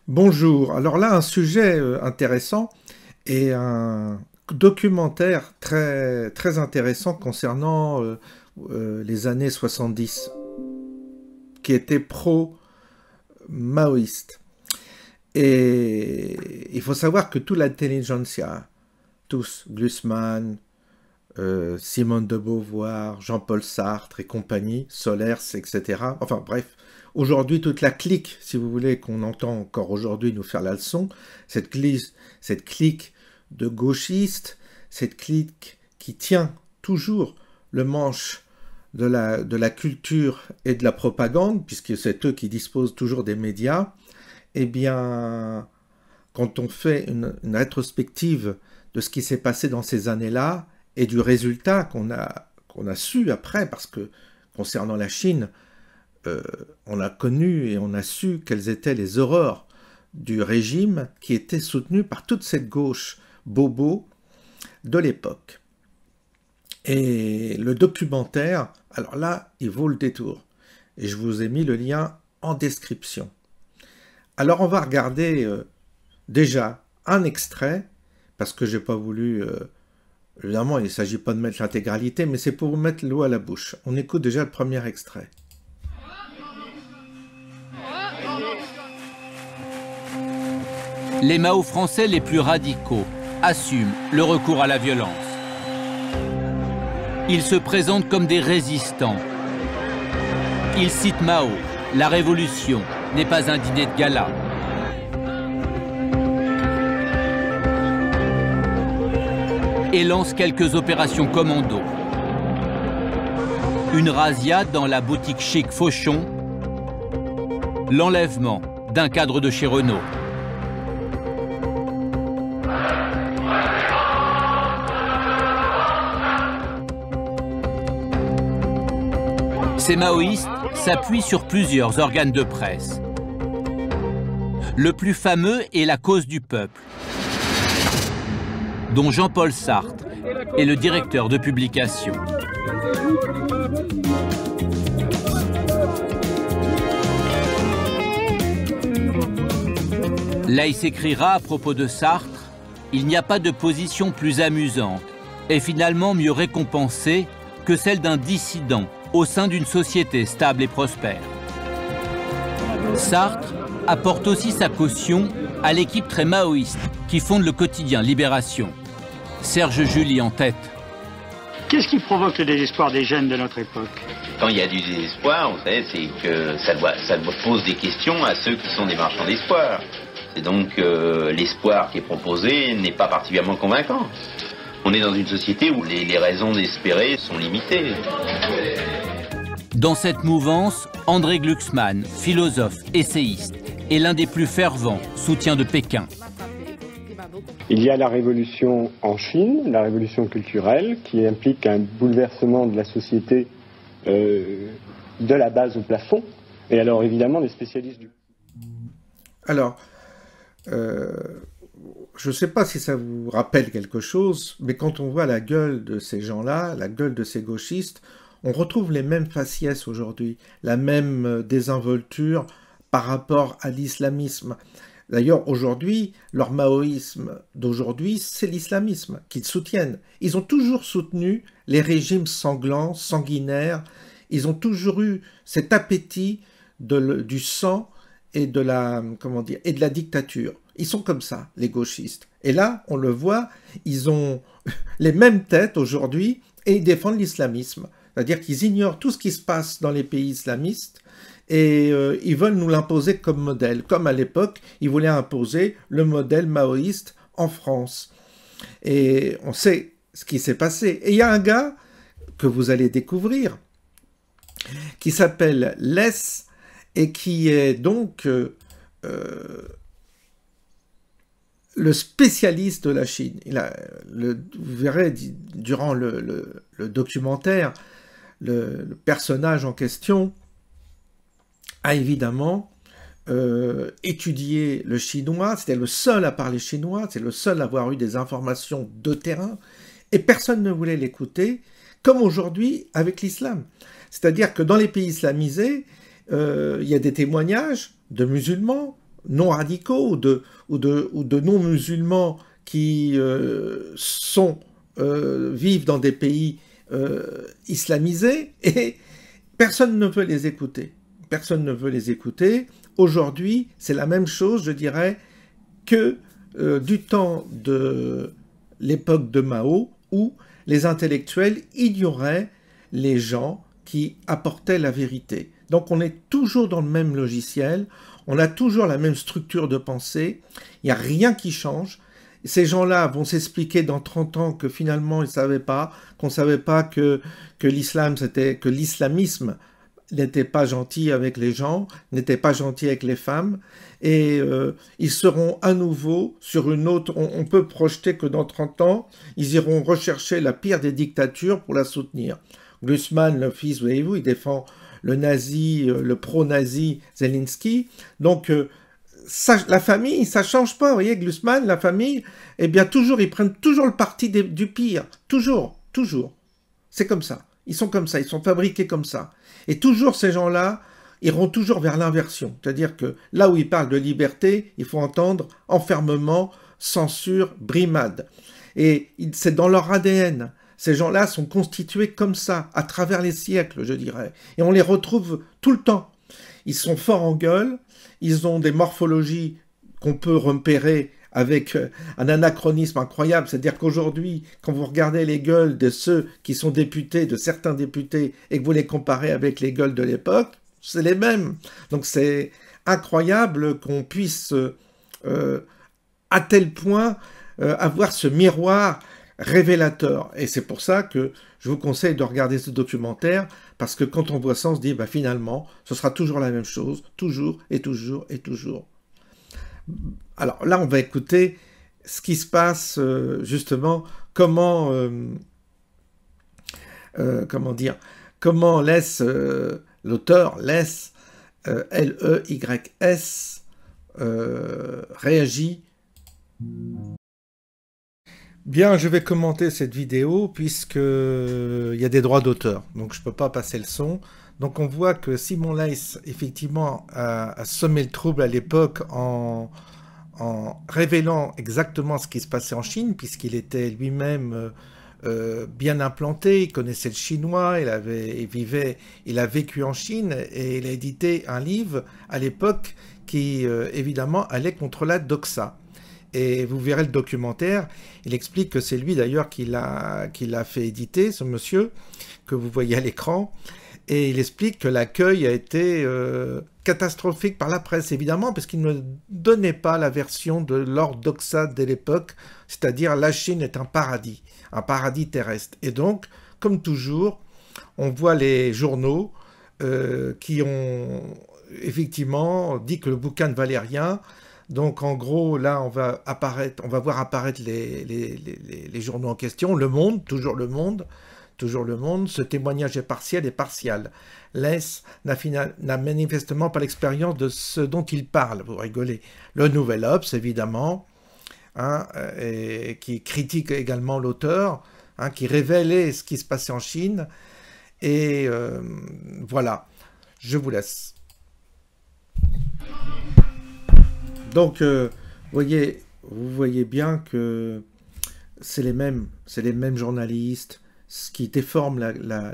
Bonjour, alors là un sujet intéressant et un documentaire très intéressant concernant les années 70 qui était pro-maoïste. Et il faut savoir que toute l'intelligentsia, tous, Glucksmann, Simone de Beauvoir, Jean-Paul Sartre et compagnie, Solers, etc. Enfin bref, aujourd'hui toute la clique, si vous voulez, qu'on entend encore aujourd'hui nous faire la leçon, cette clique de gauchistes, cette clique qui tient toujours le manche de la culture et de la propagande, puisque c'est eux qui disposent toujours des médias, eh bien, quand on fait une rétrospective de ce qui s'est passé dans ces années-là, et du résultat qu'on a su après, parce que concernant la Chine, on a connu et on a su quelles étaient les horreurs du régime qui était soutenu par toute cette gauche bobo de l'époque. Et le documentaire, alors là, il vaut le détour. Et je vous ai mis le lien en description. Alors on va regarder déjà un extrait, parce que j'ai pas voulu... évidemment, il ne s'agit pas de mettre l'intégralité, mais c'est pour vous mettre l'eau à la bouche. On écoute déjà le premier extrait. Les Mao français les plus radicaux assument le recours à la violence. Ils se présentent comme des résistants. Ils citent Mao, la révolution n'est pas un dîner de gala. Et lance quelques opérations commando. Une razzia dans la boutique chic Fauchon, l'enlèvement d'un cadre de chez Renault. Ces maoïstes s'appuient sur plusieurs organes de presse. Le plus fameux est La Cause du Peuple, dont Jean-Paul Sartre est le directeur de publication. Là, il s'écrira à propos de Sartre, « Il n'y a pas de position plus amusante et finalement mieux récompensée que celle d'un dissident au sein d'une société stable et prospère. » Sartre apporte aussi sa caution à l'équipe très maoïste qui fonde le quotidien Libération. Serge July en tête. Qu'est-ce qui provoque le désespoir des jeunes de notre époque? Quand il y a du désespoir, vous savez, c'est que ça pose des questions à ceux qui sont des marchands d'espoir. Et donc l'espoir qui est proposé n'est pas particulièrement convaincant. On est dans une société où les raisons d'espérer sont limitées. Dans cette mouvance, André Glucksmann, philosophe, essayiste, est l'un des plus fervents soutiens de Pékin. Il y a la révolution en Chine, la révolution culturelle, qui implique un bouleversement de la société de la base au plafond. Et alors évidemment, les spécialistes du... Alors, je ne sais pas si ça vous rappelle quelque chose, mais quand on voit la gueule de ces gens-là, la gueule de ces gauchistes, on retrouve les mêmes faciès aujourd'hui, la même désinvolture par rapport à l'islamisme. D'ailleurs, aujourd'hui, leur maoïsme d'aujourd'hui, c'est l'islamisme qu'ils soutiennent. Ils ont toujours soutenu les régimes sanglants, sanguinaires. Ils ont toujours eu cet appétit du sang et de la, comment dire, et de la dictature. Ils sont comme ça, les gauchistes. Et là, on le voit, ils ont les mêmes têtes aujourd'hui et ils défendent l'islamisme. C'est-à-dire qu'ils ignorent tout ce qui se passe dans les pays islamistes et ils veulent nous l'imposer comme modèle. Comme à l'époque, ils voulaient imposer le modèle maoïste en France. Et on sait ce qui s'est passé. Et il y a un gars que vous allez découvrir qui s'appelle Les et qui est donc le spécialiste de la Chine. Vous verrez durant le documentaire, le personnage en question a évidemment étudié le chinois, c'était le seul à parler chinois, c'est le seul à avoir eu des informations de terrain, et personne ne voulait l'écouter, comme aujourd'hui avec l'islam. C'est-à-dire que dans les pays islamisés, il y a des témoignages de musulmans, non radicaux ou de non-musulmans qui vivent dans des pays islamisés, et personne ne veut les écouter. Personne ne veut les écouter. Aujourd'hui, c'est la même chose, je dirais, que du temps de l'époque de Mao, où les intellectuels ignoraient les gens qui apportaient la vérité. Donc on est toujours dans le même logiciel, on a toujours la même structure de pensée, il n'y a rien qui change. Ces gens-là vont s'expliquer dans 30 ans que finalement ils ne savaient pas, qu'on ne savait pas que l'islamisme n'était pas gentil avec les gens, n'était pas gentil avec les femmes, et ils seront à nouveau sur une autre... On peut projeter que dans 30 ans, ils iront rechercher la pire des dictatures pour la soutenir. Glucksmann, le fils, voyez-vous, il défend le nazi, le pro-nazi Zelensky, donc la famille, ça change pas, vous voyez, Glucksmann, la famille, eh bien toujours, ils prennent toujours le parti du pire, toujours, c'est comme ça, ils sont comme ça, ils sont fabriqués comme ça, et toujours ces gens-là iront toujours vers l'inversion, c'est-à-dire que là où ils parlent de liberté, il faut entendre enfermement, censure, brimade, et c'est dans leur ADN. Ces gens-là sont constitués comme ça, à travers les siècles, je dirais. Et on les retrouve tout le temps. Ils sont forts en gueule, ils ont des morphologies qu'on peut repérer avec un anachronisme incroyable. C'est-à-dire qu'aujourd'hui, quand vous regardez les gueules de ceux qui sont députés, de certains députés, et que vous les comparez avec les gueules de l'époque, c'est les mêmes. Donc c'est incroyable qu'on puisse, à tel point, avoir ce miroir révélateur. Et c'est pour ça que je vous conseille de regarder ce documentaire, parce que quand on voit ça, on se dit, bah, finalement, ce sera toujours la même chose, toujours et toujours et toujours. Alors là, on va écouter ce qui se passe, justement, comment l'auteur laisse, L-E-Y-S, réagit. Bien, je vais commenter cette vidéo puisqu'il y a des droits d'auteur, donc je ne peux pas passer le son. Donc on voit que Simon Leys, effectivement, a semé le trouble à l'époque en révélant exactement ce qui se passait en Chine, puisqu'il était lui-même bien implanté, il connaissait le chinois, il a vécu en Chine, et il a édité un livre à l'époque qui, évidemment, allait contre la doxa. Et vous verrez le documentaire, il explique que c'est lui d'ailleurs qui l'a fait éditer, ce monsieur, que vous voyez à l'écran, et il explique que l'accueil a été catastrophique par la presse, évidemment, parce qu'il ne donnait pas la version de Lord Doxa de l'époque, c'est-à-dire la Chine est un paradis terrestre. Et donc, comme toujours, on voit les journaux qui ont effectivement dit que le bouquin ne valait rien. Donc en gros, là, on va voir apparaître les journaux en question. Le Monde, toujours Le Monde. Ce témoignage est partial. Leys n'a manifestement pas l'expérience de ce dont il parle. Vous rigolez. Le Nouvel Obs, évidemment, hein, et qui critique également l'auteur, hein, qui révélait ce qui se passait en Chine. Et voilà, je vous laisse. Donc, vous voyez bien que c'est les mêmes journalistes qui déforment la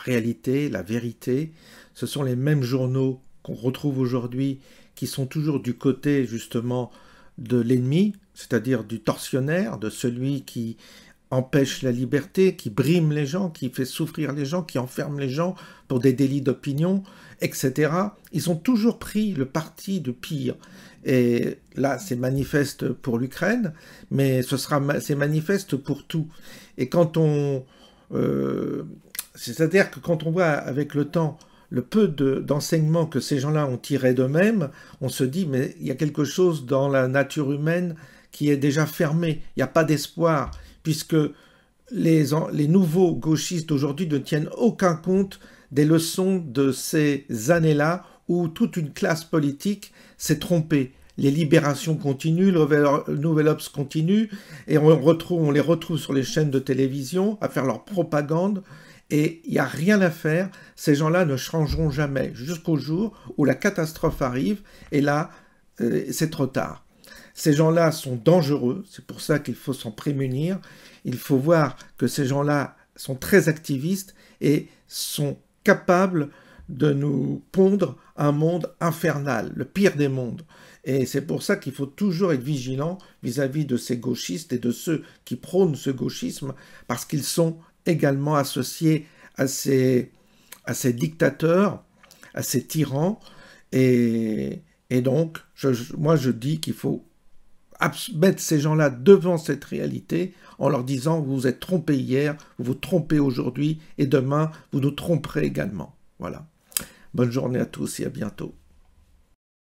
réalité, la vérité. Ce sont les mêmes journaux qu'on retrouve aujourd'hui qui sont toujours du côté, justement, de l'ennemi, c'est-à-dire du tortionnaire, de celui qui empêche la liberté, qui brime les gens, qui fait souffrir les gens, qui enferme les gens pour des délits d'opinion, etc. Ils ont toujours pris le parti de pire. Et là, c'est manifeste pour l'Ukraine, mais c'est manifeste pour tout. Et quand c'est-à-dire que quand on voit avec le temps le peu d'enseignements que ces gens-là ont tiré d'eux-mêmes, on se dit, mais il y a quelque chose dans la nature humaine qui est déjà fermé, il n'y a pas d'espoir, puisque les nouveaux gauchistes d'aujourd'hui ne tiennent aucun compte des leçons de ces années-là où toute une classe politique s'est trompée. Les libérations continuent, le Nouvel Obs continue, et on les retrouve sur les chaînes de télévision à faire leur propagande, et il n'y a rien à faire. Ces gens-là ne changeront jamais jusqu'au jour où la catastrophe arrive, et là, c'est trop tard. Ces gens-là sont dangereux, c'est pour ça qu'il faut s'en prémunir. Il faut voir que ces gens-là sont très activistes et sont capables de nous pondre un monde infernal, le pire des mondes. Et c'est pour ça qu'il faut toujours être vigilant vis-à-vis de ces gauchistes et de ceux qui prônent ce gauchisme, parce qu'ils sont également associés à ces dictateurs, à ces tyrans. Et donc, moi je dis qu'il faut mettre ces gens-là devant cette réalité en leur disant « vous vous êtes trompés hier, vous vous trompez aujourd'hui et demain, vous nous tromperez également ». Voilà. Bonne journée à tous et à bientôt.